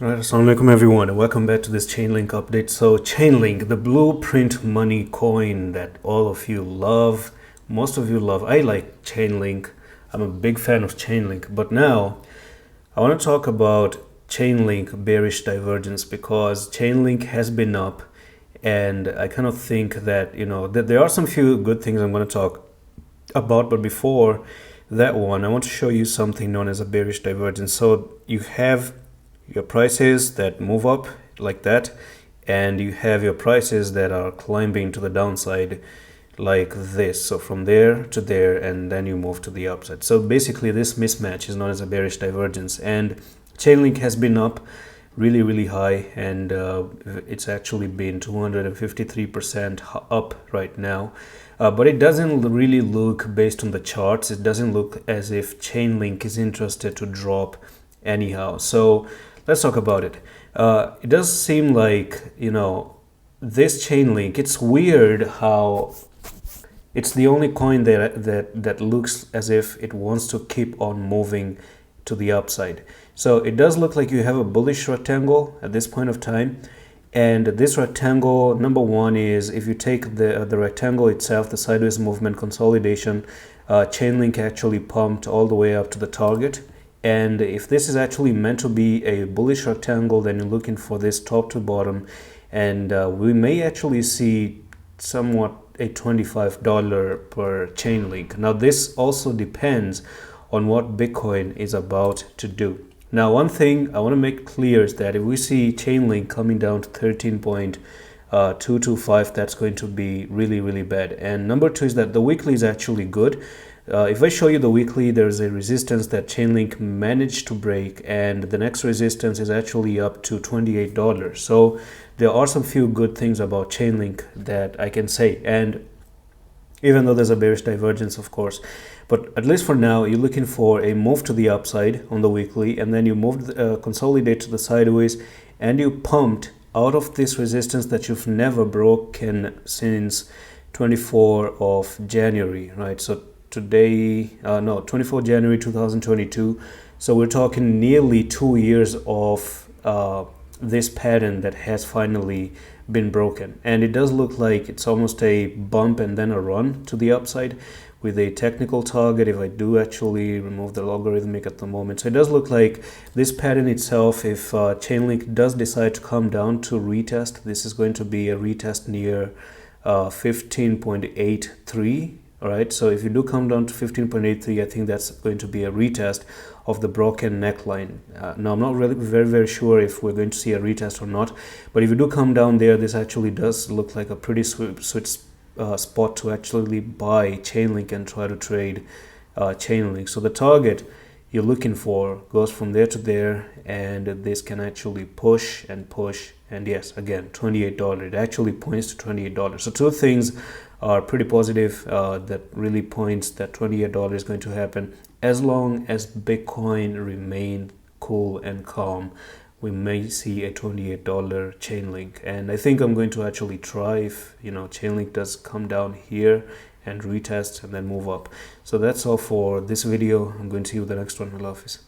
Alright, assalamu alaikum everyone and welcome back to this Chainlink update. So Chainlink, the blueprint money coin that all of you love, most of you love. I like Chainlink. I'm a big fan of Chainlink. But now I want to talk about Chainlink bearish divergence because Chainlink has been up, and I kind of think that, that there are some few good things I'm going to talk about. But before that one, I want to show you something known as a bearish divergence. So you have your prices that move up like that, and you have your prices that are climbing to the downside like this. So from there to there, and then you move to the upside. So basically this mismatch is known as a bearish divergence, and Chainlink has been up really high, and it's actually been 253% up right now. But it doesn't really look, based on the charts, it doesn't look as if Chainlink is interested to drop anyhow. So let's talk about it. It does seem like, this Chainlink, it's weird how it's the only coin that looks as if it wants to keep on moving to the upside. So it does look like you have a bullish rectangle at this point of time. And this rectangle, number one is, if you take the rectangle itself, the sideways movement consolidation, Chainlink actually pumped all the way up to the target. And if this is actually meant to be a bullish rectangle, then you're looking for this top to bottom, and we may actually see somewhat a $25 per Chainlink. Now this also depends on what Bitcoin is about to do. Now one thing I want to make clear is that if we see Chainlink coming down to 13.225, that's going to be really bad. And number two is that the weekly is actually good. If I show you the weekly, there's a resistance that Chainlink managed to break, and the next resistance is actually up to $28. So there are some few good things about Chainlink that I can say, and even though there's a bearish divergence, of course, but at least for now, you're looking for a move to the upside on the weekly, and then you moved, consolidate to the sideways, and you pumped out of this resistance that you've never broken since 24 of January, right? So today, 24 January 2022. So we're talking nearly 2 years of this pattern that has finally been broken. And it does look like it's almost a bump and then a run to the upside with a technical target. If I do actually remove the logarithmic at the moment, so it does look like this pattern itself, if Chainlink does decide to come down to retest, this is going to be a retest near 15.83. All right, so if you do come down to 15.83, I think that's going to be a retest of the broken neckline. Now, I'm not really very sure if we're going to see a retest or not, but if you do come down there, this actually does look like a pretty sweet spot to actually buy Chainlink and try to trade Chainlink. So the target you're looking for goes from there to there, and this can actually push, and yes, again, $28. It actually points to $28. So two things are pretty positive that really points that $28 is going to happen. As long as Bitcoin remain cool and calm, we may see a $28 Chainlink. And I think I'm going to actually try if Chainlink does come down here and retest and then move up. So that's all for this video. I'm going to see you with the next one. Allah Hafiz.